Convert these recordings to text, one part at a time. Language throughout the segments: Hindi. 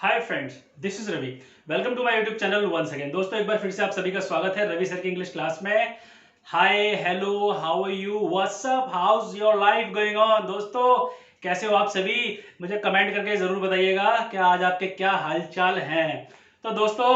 Hi friends, this is Ravi. Welcome to my YouTube channel once again. दोस्तों, एक बार फिर से आप सभी का स्वागत है रवि सर की इंग्लिश क्लास में। Hi, hello, how are you, what's up, how's your life going on. दोस्तों, कैसे हो आप सभी? मुझे कमेंट करके जरूर बताइएगा कि आज आपके क्या हालचाल हैं। तो दोस्तों,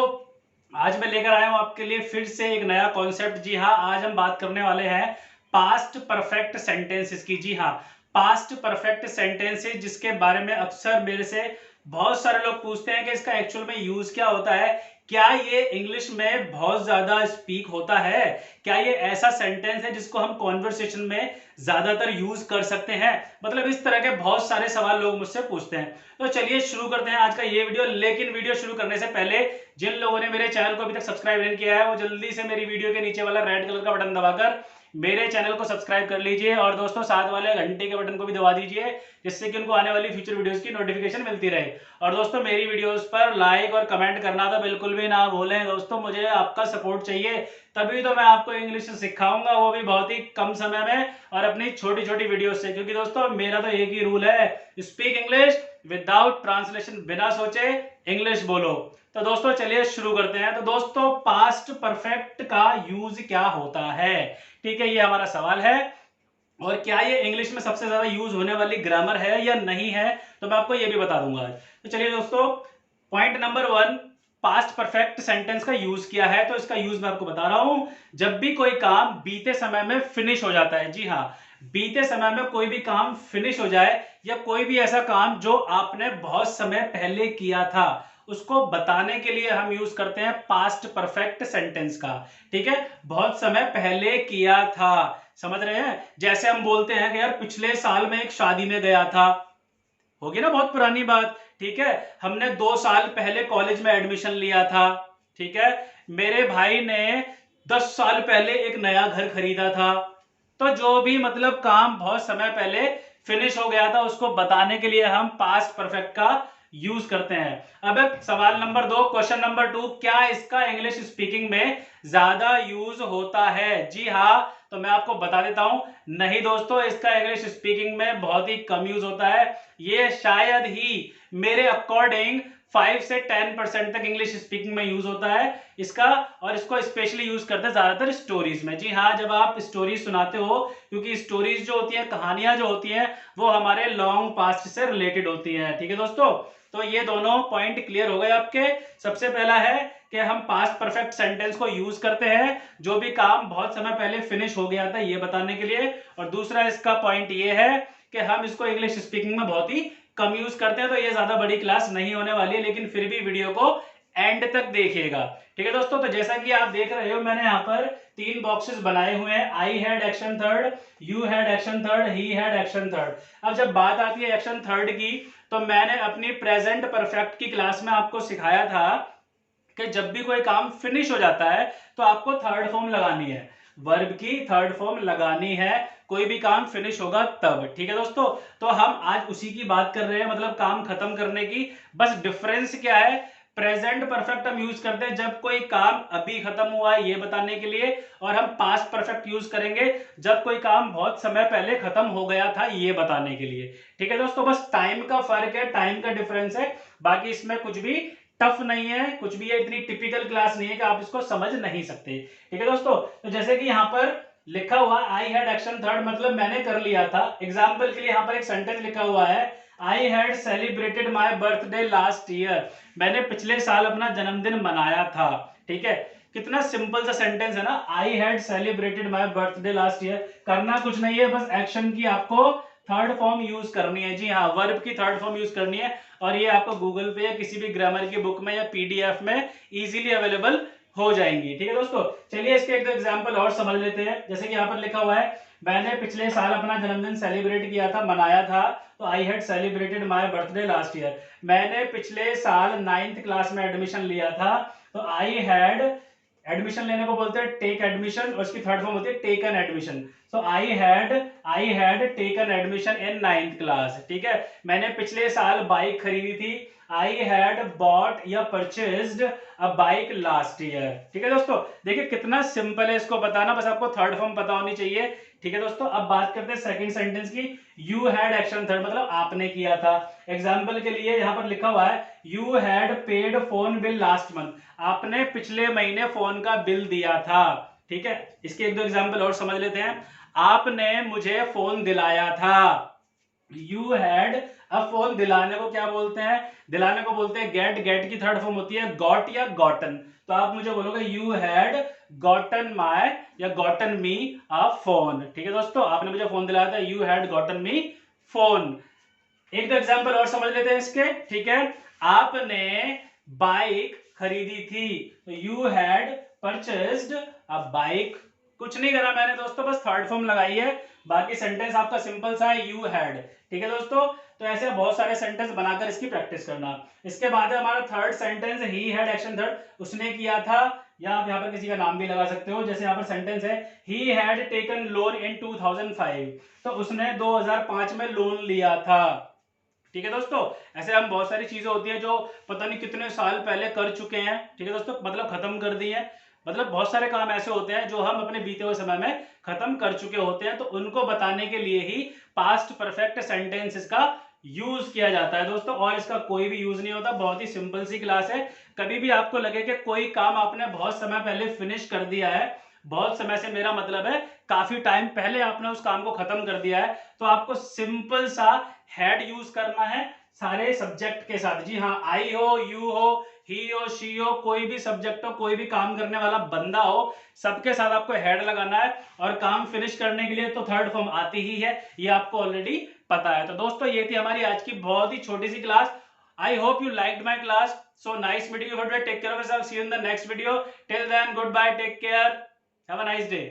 आज मैं लेकर आया हूं आपके लिए फिर से एक नया कॉन्सेप्ट। जी हाँ, आज हम बात करने वाले हैं पास्ट परफेक्ट सेंटेंसेस की। जी हाँ, पास्ट परफेक्ट सेंटेंसेस, जिसके बारे में अक्सर मेरे से बहुत सारे लोग पूछते हैं कि इसका एक्चुअल में यूज क्या होता है। क्या ये इंग्लिश में बहुत ज्यादा स्पीक होता है? क्या ये ऐसा सेंटेंस है जिसको हम कॉन्वर्सेशन में ज्यादातर यूज कर सकते हैं? मतलब इस तरह के बहुत सारे सवाल लोग मुझसे पूछते हैं। तो चलिए शुरू करते हैं आज का ये वीडियो। लेकिन वीडियो शुरू करने से पहले जिन लोगों ने मेरे चैनल को अभी तक सब्सक्राइब नहीं किया है, वो जल्दी से मेरी वीडियो के नीचे वाला रेड कलर का बटन दबाकर मेरे चैनल को सब्सक्राइब कर लीजिए और दोस्तों साथ वाले घंटे के बटन को भी दबा दीजिए, जिससे कि उनको आने वाली फ्यूचर वीडियोस की नोटिफिकेशन मिलती रहे। और दोस्तों, मेरी वीडियोस पर लाइक और कमेंट करना तो बिल्कुल भी ना भूलें। दोस्तों, मुझे आपका सपोर्ट चाहिए, तभी तो मैं आपको इंग्लिश सिखाऊंगा, वो भी बहुत ही कम समय में और अपनी छोटी छोटी वीडियो से। क्योंकि दोस्तों, मेरा तो एक ही रूल है, स्पीक इंग्लिश विदाउट ट्रांसलेशन। बिना सोचे इंग्लिश बोलो। तो दोस्तों चलिए शुरू करते हैं। तो दोस्तों, पास्ट परफेक्ट का यूज क्या होता है? ठीक है, ये हमारा सवाल है। और क्या ये इंग्लिश में सबसे ज्यादा यूज होने वाली ग्रामर है या नहीं है, तो मैं आपको ये भी बता दूंगा। तो चलिए दोस्तों, point number 1, past perfect sentence का यूज किया है। तो इसका यूज मैं आपको बता रहा हूं। जब भी कोई काम बीते समय में फिनिश हो जाता है। जी हाँ, बीते समय में कोई भी काम फिनिश हो जाए, या कोई भी ऐसा काम जो आपने बहुत समय पहले किया था, उसको बताने के लिए हम यूज करते हैं पास्ट परफेक्ट सेंटेंस का। ठीक है, बहुत समय पहले किया था, समझ रहे हैं? जैसे हम बोलते हैं कि यार पिछले साल में एक शादी में गया था, होगी ना बहुत पुरानी बात। ठीक है, हमने 2 साल पहले कॉलेज में एडमिशन लिया था। ठीक है, मेरे भाई ने 10 साल पहले एक नया घर खरीदा था। तो जो भी मतलब काम बहुत समय पहले फिनिश हो गया था, उसको बताने के लिए हम पास्ट परफेक्ट का यूज करते हैं। अब सवाल नंबर 2, क्वेश्चन नंबर 2, क्या इसका इंग्लिश स्पीकिंग में ज्यादा यूज होता है? जी हाँ, तो मैं आपको बता देता हूं, नहीं दोस्तों, इसका इंग्लिश स्पीकिंग में बहुत ही कम यूज होता है। ये शायद ही मेरे अकॉर्डिंग 5 से 10% तक इंग्लिश स्पीकिंग में यूज होता है इसका। और इसको स्पेशली यूज करते हैं ज्यादातर स्टोरीज में। जी हाँ, जब आप स्टोरीज सुनाते हो, क्योंकि स्टोरीज जो होती है, कहानियां जो होती हैं, वो हमारे लॉन्ग पास्ट से रिलेटेड होती हैं। ठीक है दोस्तों, तो ये दोनों पॉइंट क्लियर हो गए आपके। सबसे पहला है कि हम पास्ट परफेक्ट सेंटेंस को यूज करते हैं जो भी काम बहुत समय पहले फिनिश हो गया था, ये बताने के लिए। और दूसरा इसका पॉइंट ये है कि हम इसको इंग्लिश स्पीकिंग में बहुत ही कम यूज करते हैं। तो ये ज्यादा बड़ी क्लास नहीं होने वाली है, लेकिन फिर भी वीडियो को एंड तक देखिएगा। ठीक है दोस्तों, तो जैसा कि आप देख रहे हो, मैंने यहाँ पर 3 बॉक्सेस बनाए हुए हैं। I had action third, you had action third, he had action third. अब जब बात आती है एक्शन थर्ड की, तो मैंने अपनी प्रेजेंट परफेक्ट की क्लास में आपको सिखाया था कि जब भी कोई काम फिनिश हो जाता है तो आपको थर्ड फॉर्म लगानी है, वर्ब की थर्ड फॉर्म लगानी है। कोई भी काम फिनिश होगा तब। ठीक है दोस्तों, तो हम आज उसी की बात कर रहे हैं, मतलब काम खत्म करने की। बस डिफरेंस क्या है, प्रेजेंट परफेक्ट हम यूज करते हैं जब कोई काम अभी खत्म हुआ है ये बताने के लिए, और हम पास्ट परफेक्ट यूज करेंगे जब कोई काम बहुत समय पहले खत्म हो गया था ये बताने के लिए। ठीक है दोस्तों, बस टाइम का फर्क है, टाइम का डिफरेंस है। बाकी इसमें कुछ भी टफ नहीं है, कुछ भी है, इतनी टिपिकल क्लास नहीं है कि आप इसको समझ नहीं सकते। ठीक है दोस्तों, तो जैसे कि यहाँ पर लिखा हुआ आई हैड एक्शन थर्ड, मतलब मैंने कर लिया था। एग्जाम्पल के लिए यहाँ पर एक सेंटेंस लिखा हुआ है, I had celebrated my birthday last year. मैंने पिछले साल अपना जन्मदिन मनाया था। ठीक है, कितना सिंपल सा सेंटेंस है ना, I had celebrated my birthday last year. करना कुछ नहीं है, बस एक्शन की आपको थर्ड फॉर्म यूज करनी है। जी हाँ, वर्ब की थर्ड फॉर्म यूज करनी है, और ये आपको गूगल पे या किसी भी ग्रामर की बुक में या पीडीएफ में इजीली अवेलेबल हो जाएंगी। ठीक है दोस्तों, चलिए इसके एक दो एग्जांपल और समझ लेते हैं। जैसे कि यहाँ पर लिखा हुआ है, मैंने पिछले साल अपना जन्मदिन सेलिब्रेट किया था, मनाया था। तो I had celebrated my birthday last year. मैंने पिछले साल 9th क्लास में एडमिशन लिया था। तो आई हैड, एडमिशन लेने को बोलते हैं टेक एडमिशन, और उसकी थर्ड फॉर्म होती है taken admission. So I had taken admission in 9th class. ठीक है, मैंने पिछले साल बाइक खरीदी थी। आई हैड बॉट या परचेज्ड अ बाइक लास्ट ईयर। ठीक है दोस्तों, देखिए कितना सिंपल है इसको बताना, बस आपको थर्ड फॉर्म पता होनी चाहिए। ठीक है दोस्तों, अब बात करते हैं सेकंड सेंटेंस की। यू हैड एक्शन थर्ड मतलब आपने किया था। एग्जाम्पल के लिए यहां पर लिखा हुआ है you had paid phone bill last month, आपने पिछले महीने फोन का बिल दिया था। ठीक है, इसके एक दो एग्जाम्पल और समझ लेते हैं। आपने मुझे फोन दिलाया था। यू हैड, अब फोन दिलाने को क्या बोलते हैं? दिलाने को बोलते हैं गेट। गेट की थर्ड फॉर्म होती है गॉट या गॉटन। तो आप मुझे बोलोगे यू हैड गॉटन माई या गॉटन मी अ फोन। ठीक है दोस्तों, आपने मुझे फोन दिलाया था, you had gotten me phone. एक दो एग्जाम्पल और समझ लेते हैं इसके। ठीक है, आपने बाइक खरीदी थी, तो you had purchased a bike. कुछ नहीं करा मैंने दोस्तों, बस थर्ड फॉर्म लगाई है, बाकी सेंटेंस आपका सिंपल सा है, यू हैड। ठीक है दोस्तों, तो ऐसे बहुत सारे सेंटेंस बनाकर इसकी प्रैक्टिस करना। इसके बाद है हमारा third sentence, he had action third, उसने किया था, या आप यहाँ पर किसी का नाम भी लगा सकते हो। जैसे यहाँ पर सेंटेंस है he had taken loan in 2005, तो उसने 2005 में लोन लिया था। ठीक है दोस्तों, ऐसे हम बहुत सारी चीजें होती हैं जो पता नहीं कितने साल पहले कर चुके हैं। ठीक है दोस्तों, मतलब खत्म कर दी है। मतलब बहुत सारे काम ऐसे होते हैं जो हम अपने बीते हुए समय में खत्म कर चुके होते हैं, तो उनको बताने के लिए ही पास्ट परफेक्ट सेंटेंसेस का यूज किया जाता है दोस्तों, और इसका कोई भी यूज नहीं होता। बहुत ही सिंपल सी क्लास है। कभी भी आपको लगे कि कोई काम आपने बहुत समय पहले फिनिश कर दिया है, बहुत समय से मेरा मतलब है काफी टाइम पहले आपने उस काम को खत्म कर दिया है, तो आपको सिंपल सा हैड यूज करना है सारे सब्जेक्ट के साथ। जी हाँ, आई हो, यू हो, ही हो, शी हो, कोई भी सब्जेक्ट हो, कोई भी काम करने वाला बंदा हो, सबके साथ आपको हेड लगाना है। और काम फिनिश करने के लिए तो थर्ड फॉर्म आती ही है, ये आपको ऑलरेडी पता है। तो दोस्तों ये थी हमारी आज की बहुत ही छोटी सी class. I hope you liked my class. So nice meeting you. Take care of yourself, see you in the next video. Till then good bye, take care, have a nice day.